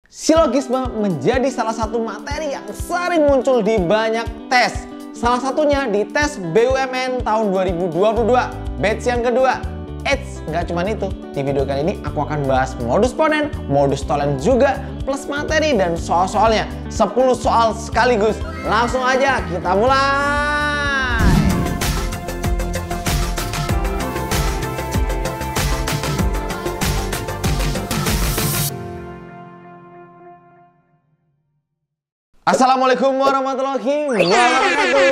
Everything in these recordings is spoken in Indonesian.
Silogisme menjadi salah satu materi yang sering muncul di banyak tes. Salah satunya di tes BUMN tahun 2022, batch yang kedua. Eits, nggak cuma itu. Di video kali ini aku akan bahas modus ponen, modus tolen juga, plus materi dan soal-soalnya. 10 soal sekaligus. Langsung aja kita mulai. Assalamualaikum warahmatullahi wabarakatuh.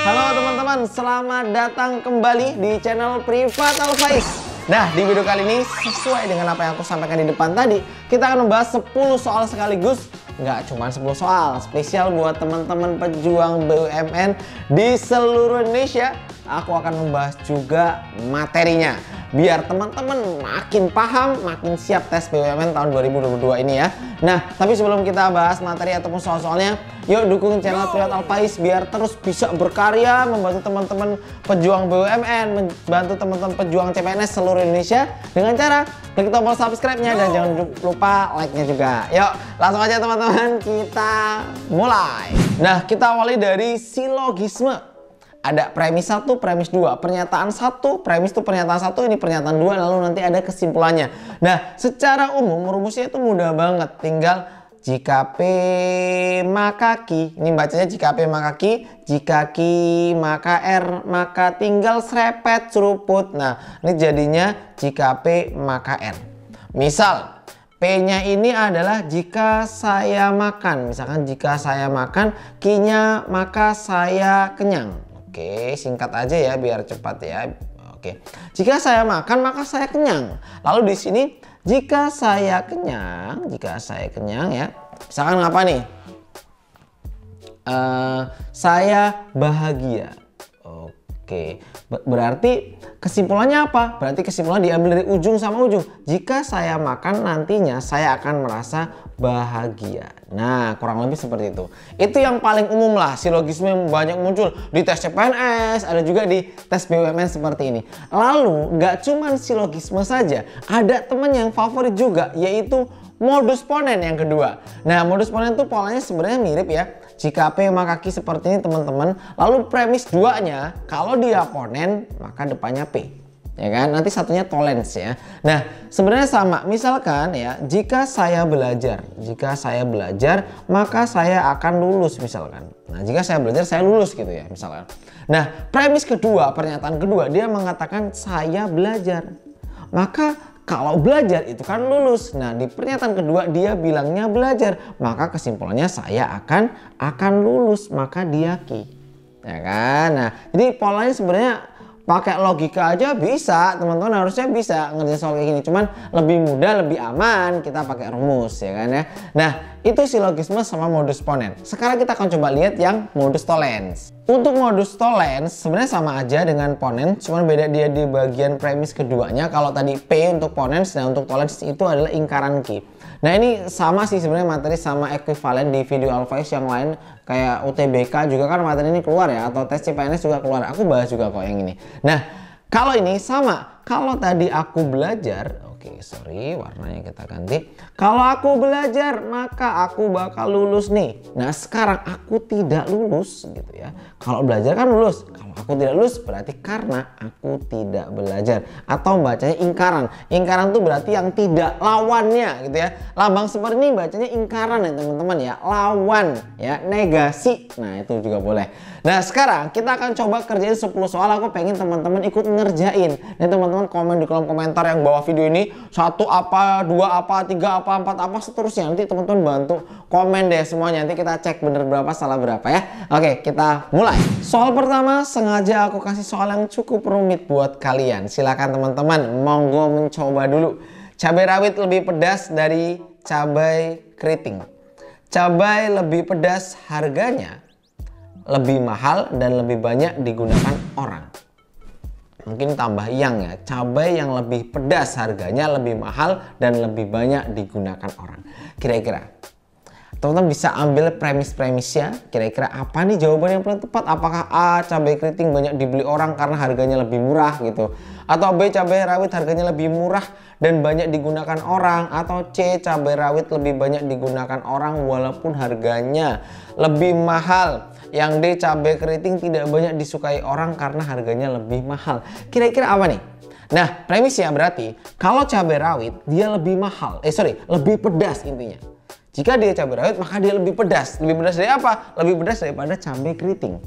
Halo teman-teman, selamat datang kembali di channel Privat Alfaiz. Nah, di video kali ini sesuai dengan apa yang aku sampaikan di depan tadi, kita akan membahas 10 soal sekaligus. Nggak cuma 10 soal, spesial buat teman-teman pejuang BUMN di seluruh Indonesia. Aku akan membahas juga materinya, biar teman-teman makin paham, makin siap tes BUMN tahun 2022 ini ya. Nah, tapi sebelum kita bahas materi ataupun soal-soalnya, yuk dukung channel Privat Alfaiz biar terus bisa berkarya, membantu teman-teman pejuang BUMN, membantu teman-teman pejuang CPNS seluruh Indonesia dengan cara klik tombol subscribe-nya dan jangan lupa like-nya juga. Yuk, langsung aja teman-teman, kita mulai. Nah, kita awali dari silogisme. Ada premis 1, premis 2, pernyataan 1, premis itu pernyataan 1, ini pernyataan 2, lalu nanti ada kesimpulannya. Nah, secara umum rumusnya itu mudah banget, tinggal jika P maka Q, ini bacanya jika P maka Q, jika Q maka R, maka tinggal serepet seruput. Nah, ini jadinya jika P maka R. Misal P-nya ini adalah jika saya makan, misalkan jika saya makan, Q-nya maka saya kenyang. Oke, singkat aja ya biar cepat ya. Oke, jika saya makan maka saya kenyang. Lalu di sini jika saya kenyang ya, misalkan apa nih? Saya bahagia. Oke, berarti kesimpulannya apa? Berarti kesimpulan diambil dari ujung sama ujung. Jika saya makan nantinya saya akan merasa bahagia. Nah, kurang lebih seperti itu. Itu yang paling umum lah, silogisme yang banyak muncul di tes CPNS, ada juga di tes BUMN seperti ini. Lalu, nggak cuma silogisme saja, ada teman yang favorit juga, yaitu modus ponen yang kedua. Nah, modus ponen itu polanya sebenarnya mirip ya. Jika P maka Q seperti ini teman-teman. Lalu premis 2-nya, kalau dia ponen maka depannya P. Ya kan? Nanti satunya tolens ya. Nah, sebenarnya sama. Misalkan ya, jika saya belajar maka saya akan lulus misalkan. Nah, jika saya belajar saya lulus gitu ya misalkan. Nah, premis kedua, pernyataan kedua, dia mengatakan saya belajar. Maka kalau belajar itu kan lulus. Nah, di pernyataan kedua dia bilangnya belajar, maka kesimpulannya saya akan lulus, maka dia Q. Ya kan? Nah, jadi polanya sebenarnya pakai logika aja bisa, teman-teman harusnya bisa ngerjain soal kayak gini. Cuman lebih mudah, lebih aman kita pakai rumus ya kan ya. Nah, itu silogisme sama modus ponen. Sekarang kita akan coba lihat yang modus tollens. Untuk modus tollens sebenarnya sama aja dengan ponen, cuman beda dia di bagian premis keduanya. Kalau tadi P untuk ponens, nah untuk tollens itu adalah ingkaran Q. Nah, ini sama sih sebenarnya materi sama ekuivalen di video Alfaiz yang lain kayak UTBK juga kan materi ini keluar ya, atau tes CPNS juga keluar. Aku bahas juga kok yang ini. Nah, kalau ini sama. Kalau tadi aku belajar, oke, sorry warnanya kita ganti. Kalau aku belajar maka aku bakal lulus nih. Nah, sekarang aku tidak lulus gitu ya. Kalau belajar kan lulus. Kalau aku tidak lulus berarti karena aku tidak belajar. Atau bacanya ingkaran. Ingkaran tuh berarti yang tidak, lawannya gitu ya. Lambang seperti ini bacanya ingkaran ya teman-teman ya. Lawan ya, negasi. Nah, itu juga boleh. Nah, sekarang kita akan coba kerjain 10 soal. Aku pengen teman-teman ikut ngerjain. Dan teman-teman komen di kolom komentar yang bawah video ini 1 apa, 2 apa, 3 apa, 4 apa seterusnya. Nanti teman-teman bantu komen deh semuanya. Nanti kita cek bener berapa salah berapa ya. Oke, kita mulai. Soal pertama sengaja aku kasih soal yang cukup rumit buat kalian. Silakan teman-teman, monggo mencoba dulu. Cabai rawit lebih pedas dari cabai keriting. Cabai lebih pedas harganya lebih mahal dan lebih banyak digunakan orang. Mungkin tambah yang ya, cabai yang lebih pedas harganya lebih mahal dan lebih banyak digunakan orang. Kira-kira teman-teman bisa ambil premis-premisnya, kira-kira apa nih jawaban yang paling tepat? Apakah A, cabai keriting banyak dibeli orang karena harganya lebih murah gitu, atau B, cabai rawit harganya lebih murah dan banyak digunakan orang, atau C, cabai rawit lebih banyak digunakan orang walaupun harganya lebih mahal. Yang D, cabai keriting tidak banyak disukai orang karena harganya lebih mahal. Kira-kira apa nih? Nah, premisnya berarti kalau cabai rawit dia lebih mahal, lebih pedas intinya. Jika dia cabai rawit maka dia lebih pedas. Lebih pedas dari apa? Lebih pedas daripada cabai keriting.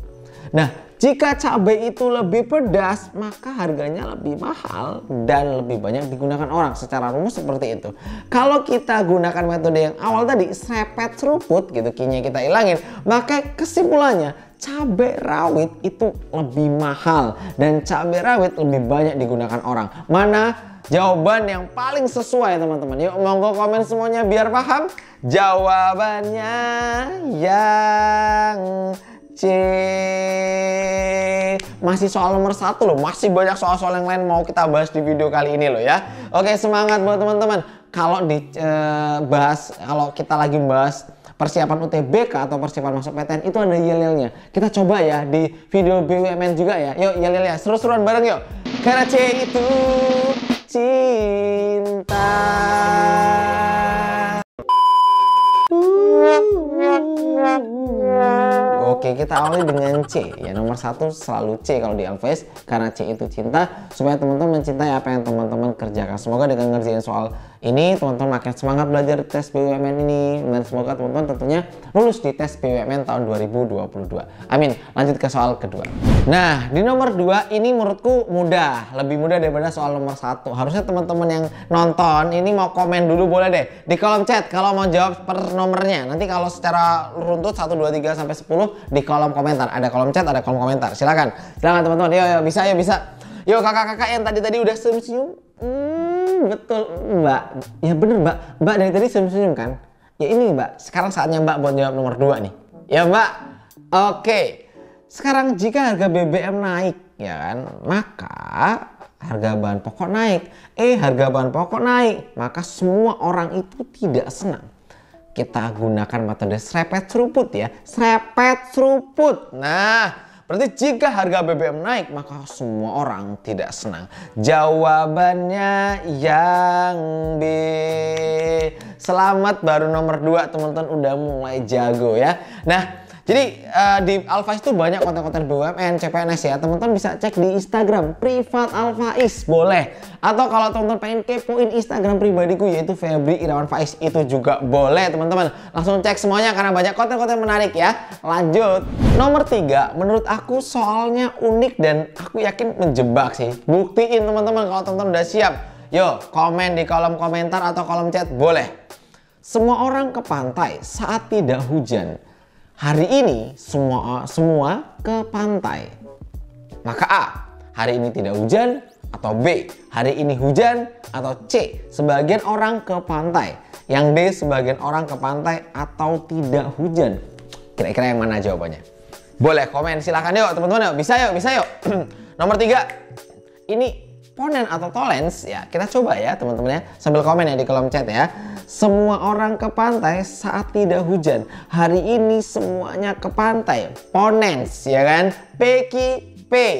Nah, jika cabai itu lebih pedas maka harganya lebih mahal dan lebih banyak digunakan orang. Secara rumus seperti itu. Kalau kita gunakan metode yang awal tadi, serepet seruput gitu, key-nya kita hilangin, maka kesimpulannya cabai rawit itu lebih mahal dan cabai rawit lebih banyak digunakan orang. Mana jawaban yang paling sesuai teman-teman? Yuk monggo komen semuanya biar paham. Jawabannya yang C. Masih soal nomor 1 loh, masih banyak soal-soal yang lain mau kita bahas di video kali ini loh ya. Oke, semangat buat teman-teman. Kalau kalau kita lagi bahas persiapan UTBK atau persiapan masuk PTN itu ada yel-yelnya. Kita coba ya di video BUMN juga ya. Yuk yel-yel ya, seru-seruan bareng yuk. Karena C itu cinta. Oke, kita awali dengan C ya. Nomor 1 selalu C kalau di Alphais, karena C itu cinta, supaya teman-teman mencintai apa yang teman-teman kerjakan. Semoga dengan ngerjain soal ini teman-teman makin semangat belajar tes BUMN ini, dan semoga teman-teman tentunya lulus di tes BUMN tahun 2022. Amin. Lanjut ke soal kedua. Nah, di nomor 2 ini menurutku mudah, lebih mudah daripada soal nomor 1. Harusnya teman-teman yang nonton ini mau komen dulu boleh deh di kolom chat kalau mau jawab per nomornya. Nanti kalau secara runtut 1 2 3 sampai 10 di kolom komentar. Ada kolom chat, ada kolom komentar. Silakan teman-teman. Yuk bisa ya, bisa. Yuk kakak-kakak yang tadi udah senyum-senyum. Betul Mbak. Ya bener Mbak. Mbak dari tadi senyum-senyum kan? Ya ini Mbak. Sekarang saatnya Mbak buat jawab nomor 2 nih. Ya Mbak. Oke. Sekarang jika harga BBM naik ya kan, maka harga bahan pokok naik. Harga bahan pokok naik, maka semua orang itu tidak senang. Kita gunakan metode serepet seruput ya. Serepet seruput. Nah, berarti jika harga BBM naik maka semua orang tidak senang. Jawabannya yang B. Selamat, baru nomor 2 teman-teman udah mulai jago ya. Nah, jadi di Alphais itu banyak konten-konten BUMN, CPNS ya. Teman-teman bisa cek di Instagram privat Alphais boleh. Atau kalau teman-teman pengen kepoin Instagram pribadiku yaitu Febri Irawan Faiz, itu juga boleh teman-teman. Langsung cek semuanya karena banyak konten-konten menarik ya. Lanjut. Nomor 3 menurut aku soalnya unik dan aku yakin menjebak sih. Buktiin teman-teman kalau teman-teman udah siap. Yo, komen di kolom komentar atau kolom chat boleh. Semua orang ke pantai saat tidak hujan. Hari ini semua ke pantai. Maka A, hari ini tidak hujan, atau B, hari ini hujan, atau C, sebagian orang ke pantai. Yang D, sebagian orang ke pantai atau tidak hujan. Kira-kira yang mana jawabannya? Boleh komen, silahkan yuk teman-teman yuk. Bisa yuk. Nomor 3, ini ponen atau tolens ya, kita coba ya teman-teman ya, sambil komen ya di kolom chat ya. Semua orang ke pantai saat tidak hujan. Hari ini semuanya ke pantai. Ponens ya kan? P,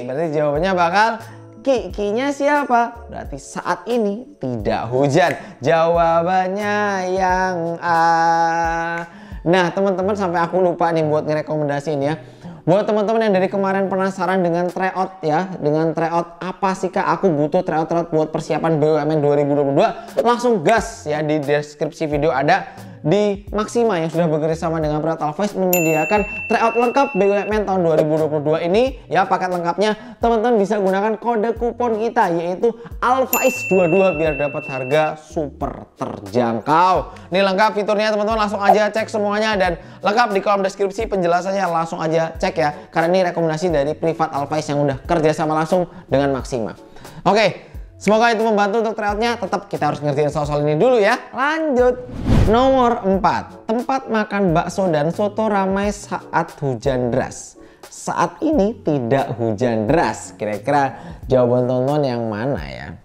berarti jawabannya bakal Ki-nya siapa? Berarti saat ini tidak hujan. Jawabannya yang A. Nah teman-teman, sampai aku lupa nih buat ngerekomendasiin ya. Buat teman-teman yang dari kemarin penasaran dengan tryout ya, dengan tryout apa sih kak, aku butuh tryout buat persiapan BUMN 2022, langsung gas ya, di deskripsi video ada. Di Maxima yang sudah bekerjasama dengan Privat Alphais menyediakan tryout lengkap BUMN tahun 2022 ini ya. Paket lengkapnya teman-teman bisa gunakan kode kupon kita yaitu Alphais22 biar dapat harga super terjangkau. Ini lengkap fiturnya teman-teman, langsung aja cek semuanya dan lengkap di kolom deskripsi penjelasannya, langsung aja cek ya, karena ini rekomendasi dari Privat Alphais yang udah kerjasama langsung dengan Maxima. Oke, semoga itu membantu untuk tryoutnya. Tetap kita harus ngertiin soal-soal ini dulu ya. Lanjut. Nomor 4, tempat makan bakso dan soto ramai saat hujan deras. Saat ini tidak hujan deras. Kira-kira jawaban teman-teman yang mana ya?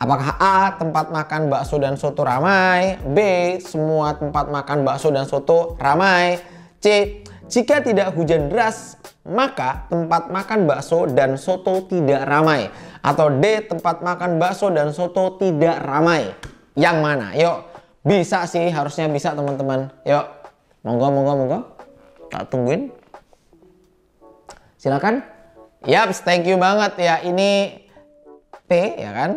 Apakah A, tempat makan bakso dan soto ramai? B, semua tempat makan bakso dan soto ramai? C, jika tidak hujan deras maka tempat makan bakso dan soto tidak ramai. Atau D, tempat makan bakso dan soto tidak ramai. Yang mana? Yuk, bisa sih, harusnya bisa teman-teman. Yuk, monggo. Tak tungguin. Silakan. Yaps, thank you banget ya. Ini P ya kan.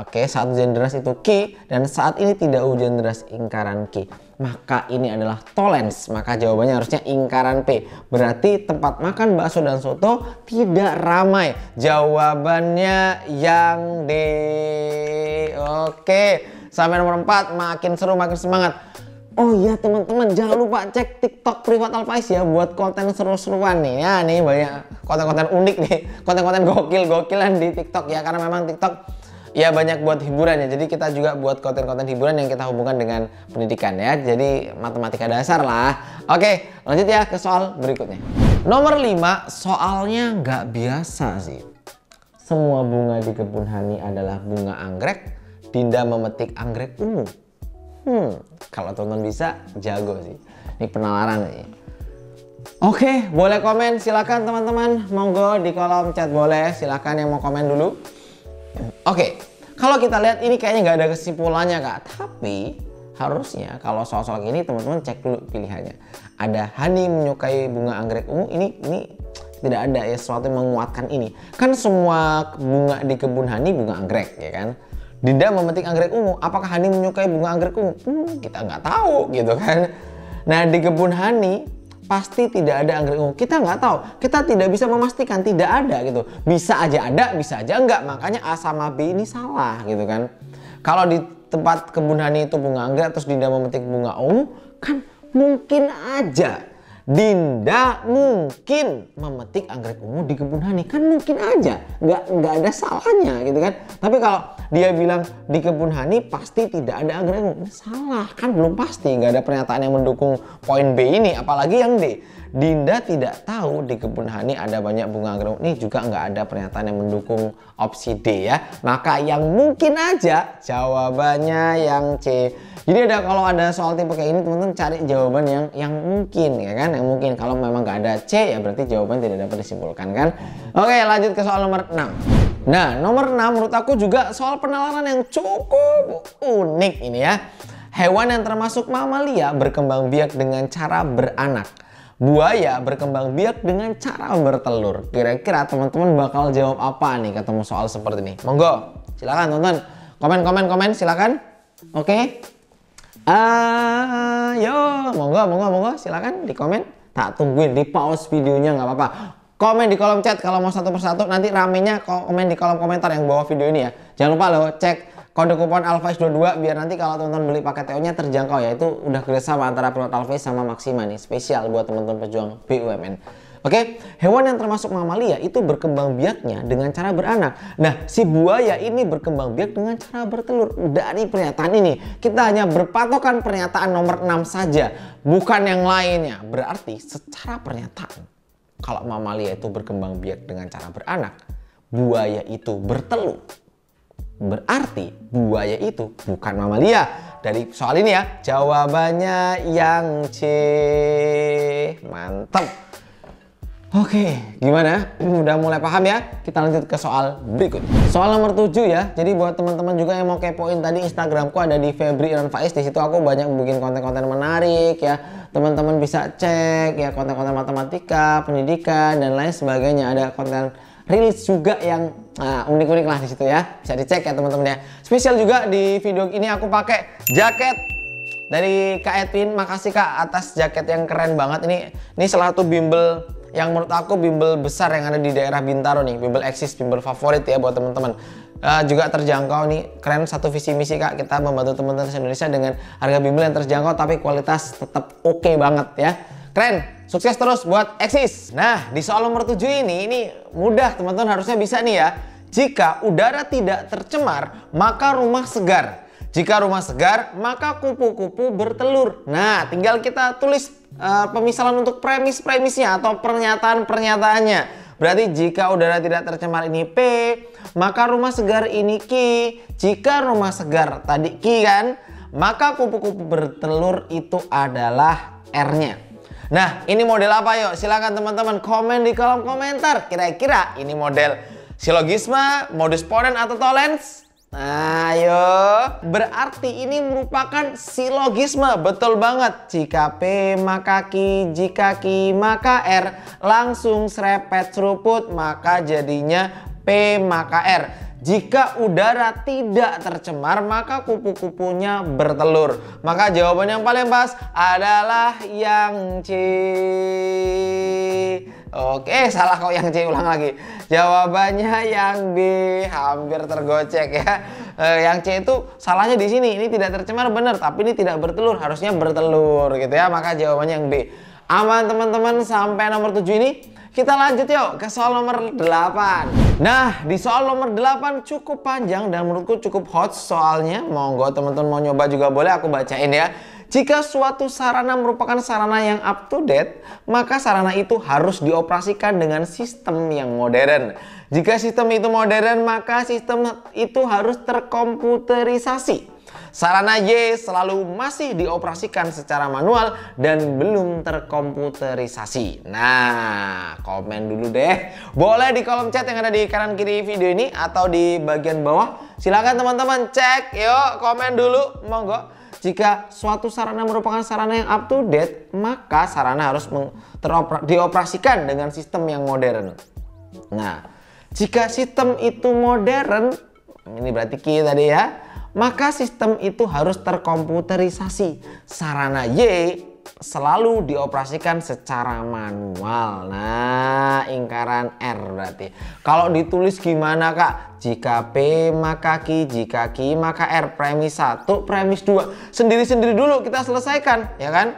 Oke, saat hujan deras itu Q, dan saat ini tidak hujan deras, ingkaran Q. Maka ini adalah Tolens. Maka jawabannya harusnya ingkaran P. Berarti tempat makan bakso dan soto tidak ramai. Jawabannya yang D. Oke, sampai nomor 4, makin seru, makin semangat. Oh iya teman-teman, jangan lupa cek TikTok Privat Alfaiz ya buat konten seru-seruan nih. Ya nih banyak konten-konten unik nih, konten-konten gokil-gokilan di TikTok ya, karena memang TikTok ya banyak buat hiburan ya. Jadi kita juga buat konten-konten hiburan yang kita hubungkan dengan pendidikan ya. Jadi matematika dasar lah. Oke, lanjut ya ke soal berikutnya. Nomor 5, soalnya nggak biasa sih. Semua bunga di kebun Hani adalah bunga anggrek. Dinda memetik anggrek ungu. Kalau teman-teman bisa, jago sih. Ini penalaran nih. Oke, boleh komen, silakan teman-teman. Monggo di kolom chat boleh. Silakan yang mau komen dulu. Oke, kalau kita lihat ini kayaknya nggak ada kesimpulannya kak. Tapi harusnya kalau soal-soal ini teman-teman cek dulu pilihannya. Ada Hani menyukai bunga anggrek ungu. Ini tidak ada ya sesuatu yang menguatkan ini. Kan semua bunga di kebun Hani bunga anggrek ya kan. Dinda memetik anggrek ungu. Apakah Hani menyukai bunga anggrek ungu? Kita nggak tahu gitu kan. Nah di kebun Hani pasti tidak ada anggrek ungu. Kita nggak tahu. Kita tidak bisa memastikan tidak ada gitu. Bisa aja ada, bisa aja enggak. Makanya A sama B ini salah gitu kan. Kalau di tempat kebun Hani itu bunga anggrek terus Dinda memetik bunga ungu, kan mungkin aja Dinda mungkin memetik anggrek ungu di kebun Hani, kan mungkin aja, nggak ada salahnya gitu kan. Tapi kalau dia bilang di kebun Hani pasti tidak ada anggrek ungu, salah kan, belum pasti, nggak ada pernyataan yang mendukung poin B ini. Apalagi yang D, Dinda tidak tahu di kebun Hani ada banyak bunga anggrek ungu, ini juga nggak ada pernyataan yang mendukung opsi D ya. Maka yang mungkin aja jawabannya yang C. Jadi kalau ada soal tipe kayak ini teman-teman cari jawaban yang mungkin ya kan, yang mungkin. Kalau memang nggak ada C ya berarti jawaban tidak dapat disimpulkan kan. Oke, lanjut ke soal nomor 6. Nah nomor 6 menurut aku juga soal penalaran yang cukup unik ini ya. Hewan yang termasuk mamalia berkembang biak dengan cara beranak. Buaya berkembang biak dengan cara bertelur. Kira-kira teman-teman bakal jawab apa nih ketemu soal seperti ini? Monggo silakan teman-teman, komen silakan. Oke. Yo, monggo silakan di komen. Tak tungguin, di pause videonya nggak apa-apa. Komen di kolom chat kalau mau satu persatu, nanti ramenya komen di kolom komentar yang bawah video ini ya. Jangan lupa loh cek kode kupon Alfaiz22 biar nanti kalau teman-teman beli paket TO nya terjangkau ya. Itu udah kerjasama antara Privat Alfaiz sama Maxima nih, spesial buat teman-teman pejuang BUMN. Oke, hewan yang termasuk mamalia itu berkembang biaknya dengan cara beranak. Nah, si buaya ini berkembang biak dengan cara bertelur. Dari pernyataan ini, kita hanya berpatokan pernyataan nomor 6 saja, bukan yang lainnya. Berarti secara pernyataan, kalau mamalia itu berkembang biak dengan cara beranak, buaya itu bertelur. Berarti buaya itu bukan mamalia. Dari soal ini ya, jawabannya yang C. Mantap. Oke, gimana? Udah mulai paham ya? Kita lanjut ke soal berikut. Soal nomor 7 ya. Jadi buat teman-teman juga yang mau kepoin tadi, Instagramku ada di Febri Irwan Faiz. Di situ aku banyak bikin konten-konten menarik ya. Teman-teman bisa cek ya konten-konten matematika, pendidikan dan lain sebagainya. Ada konten reels juga yang unik-unik lah di situ ya. Bisa dicek ya teman-teman ya. Spesial juga di video ini aku pakai jaket dari Kak Edwin. Makasih Kak atas jaket yang keren banget. Ini salah satu bimbel yang menurut aku bimbel besar yang ada di daerah Bintaro nih, bimbel eksis, bimbel favorit ya buat teman-teman. Juga terjangkau nih, keren, satu visi misi Kak, kita membantu teman-teman Indonesia dengan harga bimbel yang terjangkau tapi kualitas tetap oke banget ya. Keren, sukses terus buat eksis. Nah di soal nomor 7 ini mudah teman-teman, harusnya bisa nih ya. Jika udara tidak tercemar maka rumah segar. Jika rumah segar maka kupu-kupu bertelur. Nah tinggal kita tulis pemisalan untuk premis-premisnya atau pernyataan-pernyataannya. Berarti jika udara tidak tercemar ini P, maka rumah segar ini Q. Jika rumah segar tadi Q kan, maka kupu-kupu bertelur itu adalah R-nya. Nah ini model apa yuk? Silahkan teman-teman komen di kolom komentar. Kira-kira ini model Silogisme, modus ponens atau tollens? Nah, ayo. Berarti ini merupakan silogisme. Betul banget. Jika P maka Q, jika Q maka R. Langsung serepet seruput, maka jadinya P maka R. Jika udara tidak tercemar, maka kupu-kupunya bertelur. Maka jawaban yang paling pas adalah yang C. Oke, salah kok yang C, ulang lagi. Jawabannya yang B, hampir tergocek ya. Yang C itu salahnya di sini. Ini tidak tercemar benar, tapi ini tidak bertelur. Harusnya bertelur gitu ya. Maka jawabannya yang B. Aman teman-teman sampai nomor 7 ini. Kita lanjut yuk ke soal nomor 8. Nah, di soal nomor 8 cukup panjang dan menurutku cukup hot soalnya. Monggo teman-teman mau nyoba juga boleh, aku bacain ya. Jika suatu sarana merupakan sarana yang up to date, maka sarana itu harus dioperasikan dengan sistem yang modern. Jika sistem itu modern, maka sistem itu harus terkomputerisasi. Sarana Y selalu masih dioperasikan secara manual dan belum terkomputerisasi. Nah, komen dulu deh. Boleh di kolom chat yang ada di kanan kiri video ini atau di bagian bawah. Silakan teman-teman cek, yuk komen dulu, monggo. Jika suatu sarana merupakan sarana yang up to date, maka sarana harus dioperasikan dengan sistem yang modern. Nah, jika sistem itu modern, ini berarti Q tadi ya, maka sistem itu harus terkomputerisasi. Sarana Y selalu dioperasikan secara manual. Nah, ingkaran R berarti. Kalau ditulis gimana kak? Jika P maka Q, jika Q maka R. Premis 1, premis 2. Sendiri-sendiri dulu kita selesaikan, ya kan?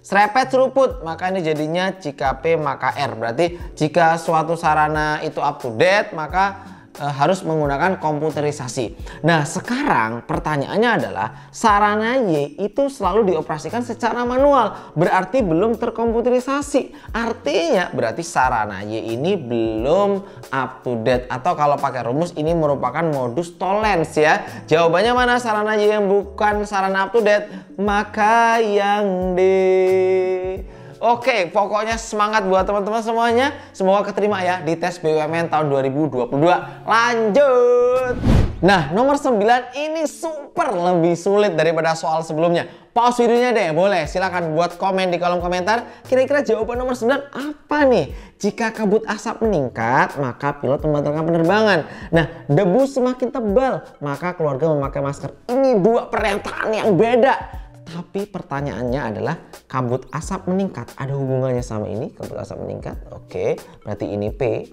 Serepet seruput, maka ini jadinya jika P maka R. Berarti jika suatu sarana itu up to date, maka harus menggunakan komputerisasi. Nah, sekarang pertanyaannya adalah sarana Y itu selalu dioperasikan secara manual, berarti belum terkomputerisasi. Artinya berarti sarana Y ini belum up to date, atau kalau pakai rumus ini merupakan modus tollens ya. Jawabannya mana sarana Y yang bukan sarana up to date? Maka yang D. Oke, pokoknya semangat buat teman-teman semuanya. Semoga keterima ya di tes BUMN tahun 2022. Lanjut. Nah, nomor 9 ini super lebih sulit daripada soal sebelumnya. Pause videonya deh, boleh. Silakan buat komen di kolom komentar. Kira-kira jawaban nomor 9 apa nih? Jika kabut asap meningkat, maka pilot membatalkan penerbangan. Nah, debu semakin tebal, maka keluarga memakai masker. Ini dua pernyataan yang beda. Tapi pertanyaannya adalah kabut asap meningkat. Ada hubungannya sama ini, kabut asap meningkat. Oke, berarti ini P.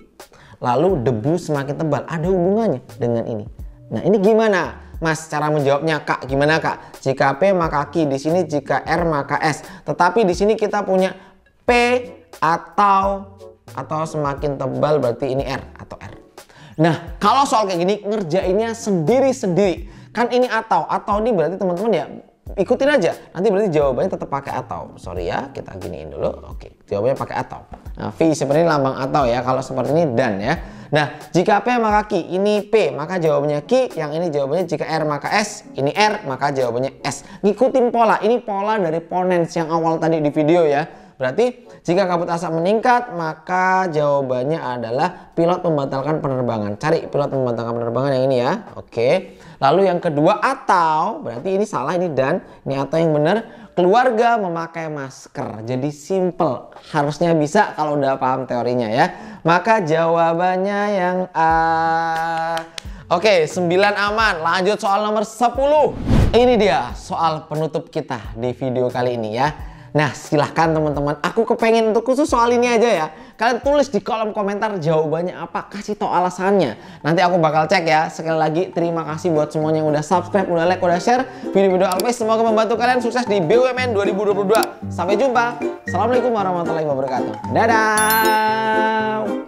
Lalu debu semakin tebal. Ada hubungannya dengan ini. Nah, ini gimana? Mas, cara menjawabnya Kak, gimana Kak? Jika P maka Q, di sini jika R maka S. Tetapi di sini kita punya P atau semakin tebal berarti ini R atau R. Nah, kalau soal kayak gini ngerjainnya sendiri-sendiri. Kan ini atau ini berarti teman-teman ya ikutin aja, nanti berarti jawabannya tetap pakai atau. Sorry ya, kita giniin dulu. Oke, jawabannya pakai atau. Nah, V seperti ini lambang atau ya, kalau seperti ini dan ya. Nah, jika P maka Q, ini P, maka jawabannya Q. Yang ini jawabannya jika R maka S, ini R, maka jawabannya S. Ngikutin pola, ini pola dari ponens yang awal tadi di video ya. Berarti jika kabut asap meningkat, maka jawabannya adalah pilot membatalkan penerbangan. Cari pilot membatalkan penerbangan yang ini ya. Oke. Lalu yang kedua atau, berarti ini salah, ini dan. Ini atau yang benar, keluarga memakai masker. Jadi simple. Harusnya bisa kalau udah paham teorinya ya. Maka jawabannya yang A. Oke, 9 aman. Lanjut soal nomor 10. Ini dia soal penutup kita di video kali ini ya. Nah, silahkan teman-teman, aku kepengen untuk khusus soal ini aja ya. Kalian tulis di kolom komentar jawabannya apa, kasih tau alasannya. Nanti aku bakal cek ya. Sekali lagi terima kasih buat semuanya yang udah subscribe, udah like, udah share video-video Always. Semoga membantu kalian sukses di BUMN 2022. Sampai jumpa. Assalamualaikum warahmatullahi wabarakatuh. Dadah.